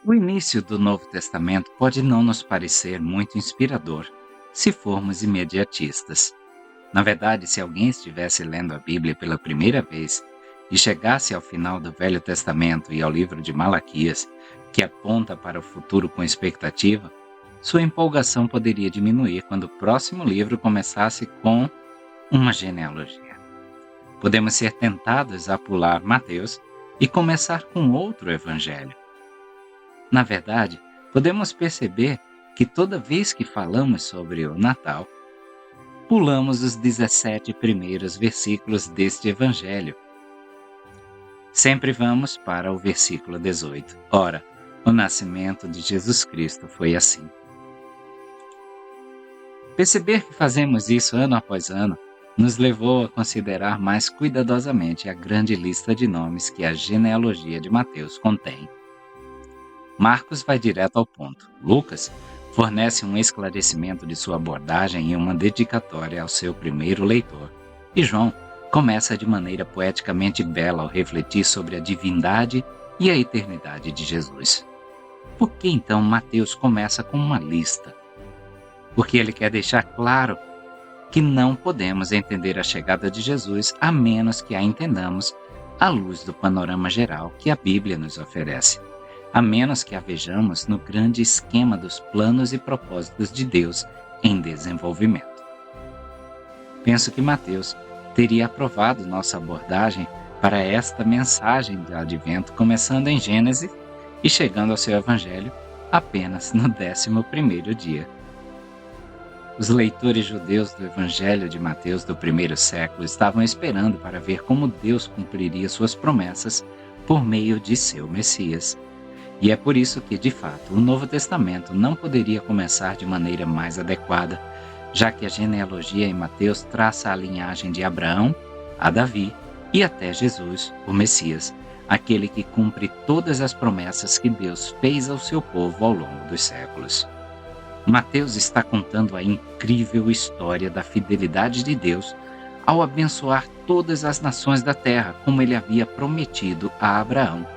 O início do Novo Testamento pode não nos parecer muito inspirador, se formos imediatistas. Na verdade, se alguém estivesse lendo a Bíblia pela primeira vez e chegasse ao final do Velho Testamento e ao livro de Malaquias, que aponta para o futuro com expectativa, sua empolgação poderia diminuir quando o próximo livro começasse com uma genealogia. Podemos ser tentados a pular Mateus e começar com outro evangelho. Na verdade, podemos perceber que toda vez que falamos sobre o Natal, pulamos os 17 primeiros versículos deste evangelho. Sempre vamos para o versículo 18. Ora, o nascimento de Jesus Cristo foi assim. Perceber que fazemos isso ano após ano nos levou a considerar mais cuidadosamente a grande lista de nomes que a genealogia de Mateus contém. Marcos vai direto ao ponto. Lucas fornece um esclarecimento de sua abordagem e uma dedicatória ao seu primeiro leitor. E João começa de maneira poeticamente bela ao refletir sobre a divindade e a eternidade de Jesus. Por que então Mateus começa com uma lista? Porque ele quer deixar claro que não podemos entender a chegada de Jesus a menos que a entendamos à luz do panorama geral que a Bíblia nos oferece, a menos que a vejamos no grande esquema dos planos e propósitos de Deus em desenvolvimento. Penso que Mateus teria aprovado nossa abordagem para esta mensagem do Advento, começando em Gênesis e chegando ao seu Evangelho apenas no 11º dia. Os leitores judeus do Evangelho de Mateus do primeiro século estavam esperando para ver como Deus cumpriria suas promessas por meio de seu Messias. E é por isso que, de fato, o Novo Testamento não poderia começar de maneira mais adequada, já que a genealogia em Mateus traça a linhagem de Abraão a Davi e até Jesus, o Messias, aquele que cumpre todas as promessas que Deus fez ao seu povo ao longo dos séculos. Mateus está contando a incrível história da fidelidade de Deus ao abençoar todas as nações da terra, como ele havia prometido a Abraão.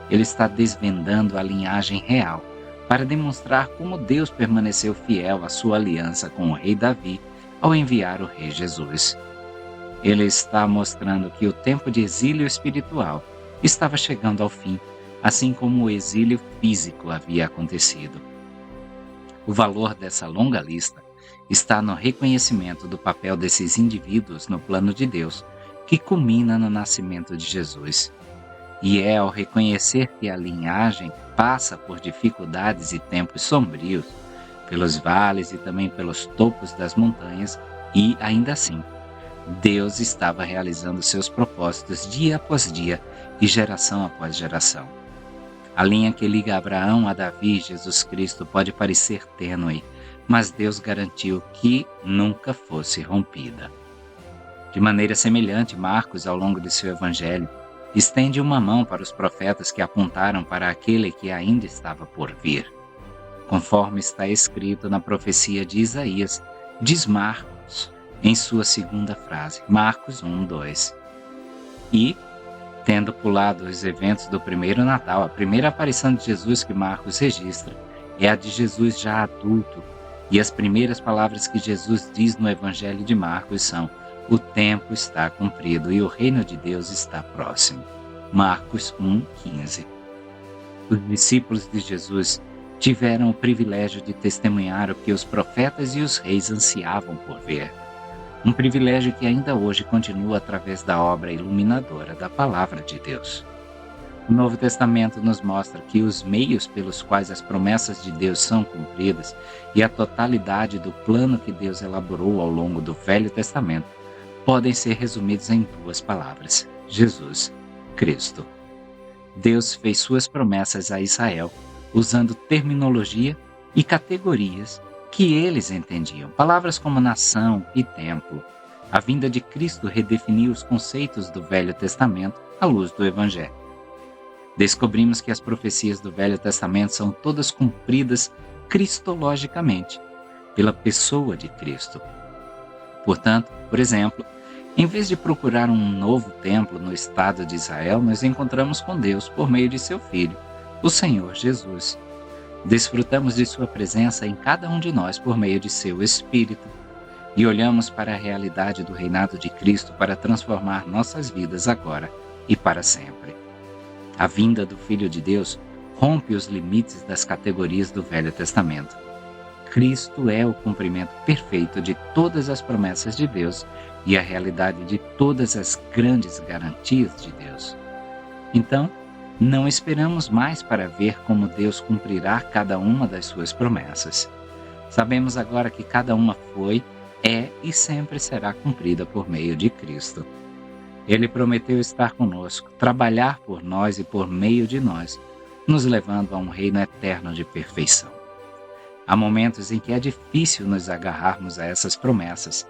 Ele está desvendando a linhagem real para demonstrar como Deus permaneceu fiel à sua aliança com o rei Davi ao enviar o rei Jesus. Ele está mostrando que o tempo de exílio espiritual estava chegando ao fim, assim como o exílio físico havia acontecido. O valor dessa longa lista está no reconhecimento do papel desses indivíduos no plano de Deus, que culmina no nascimento de Jesus. E é ao reconhecer que a linhagem passa por dificuldades e tempos sombrios, pelos vales e também pelos topos das montanhas, e ainda assim, Deus estava realizando seus propósitos dia após dia e geração após geração. A linha que liga Abraão a Davi e Jesus Cristo pode parecer tênue, mas Deus garantiu que nunca fosse rompida. De maneira semelhante, Marcos, ao longo de seu evangelho, estende uma mão para os profetas que apontaram para aquele que ainda estava por vir. Conforme está escrito na profecia de Isaías, diz Marcos, em sua segunda frase, Marcos 1:2. E, tendo pulado os eventos do primeiro Natal, a primeira aparição de Jesus que Marcos registra é a de Jesus já adulto, e as primeiras palavras que Jesus diz no Evangelho de Marcos são: o tempo está cumprido e o reino de Deus está próximo. Marcos 1:15. Os discípulos de Jesus tiveram o privilégio de testemunhar o que os profetas e os reis ansiavam por ver. Um privilégio que ainda hoje continua através da obra iluminadora da Palavra de Deus. O Novo Testamento nos mostra que os meios pelos quais as promessas de Deus são cumpridas e a totalidade do plano que Deus elaborou ao longo do Velho Testamento podem ser resumidos em duas palavras: Jesus Cristo. Deus fez suas promessas a Israel usando terminologia e categorias que eles entendiam, palavras como nação e templo. A vinda de Cristo redefiniu os conceitos do Velho Testamento à luz do Evangelho. Descobrimos que as profecias do Velho Testamento são todas cumpridas cristologicamente, pela pessoa de Cristo. Portanto, por exemplo, em vez de procurar um novo templo no Estado de Israel, nós encontramos com Deus por meio de seu Filho, o Senhor Jesus. Desfrutamos de Sua presença em cada um de nós por meio de Seu Espírito e olhamos para a realidade do reinado de Cristo para transformar nossas vidas agora e para sempre. A vinda do Filho de Deus rompe os limites das categorias do Velho Testamento. Cristo é o cumprimento perfeito de todas as promessas de Deus e a realidade de todas as grandes garantias de Deus. Então, não esperamos mais para ver como Deus cumprirá cada uma das suas promessas. Sabemos agora que cada uma foi, é e sempre será cumprida por meio de Cristo. Ele prometeu estar conosco, trabalhar por nós e por meio de nós, nos levando a um reino eterno de perfeição. Há momentos em que é difícil nos agarrarmos a essas promessas.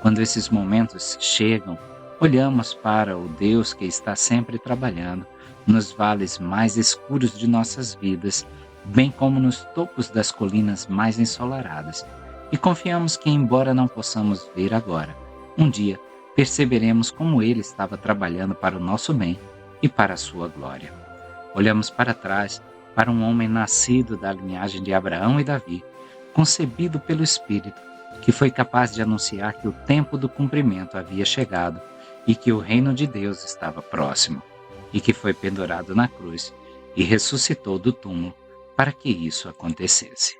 Quando esses momentos chegam, olhamos para o Deus que está sempre trabalhando nos vales mais escuros de nossas vidas, bem como nos topos das colinas mais ensolaradas, e confiamos que, embora não possamos ver agora, um dia perceberemos como Ele estava trabalhando para o nosso bem e para a sua glória. Olhamos para trás para um homem nascido da linhagem de Abraão e Davi, concebido pelo Espírito, que foi capaz de anunciar que o tempo do cumprimento havia chegado e que o reino de Deus estava próximo, e que foi pendurado na cruz e ressuscitou do túmulo para que isso acontecesse.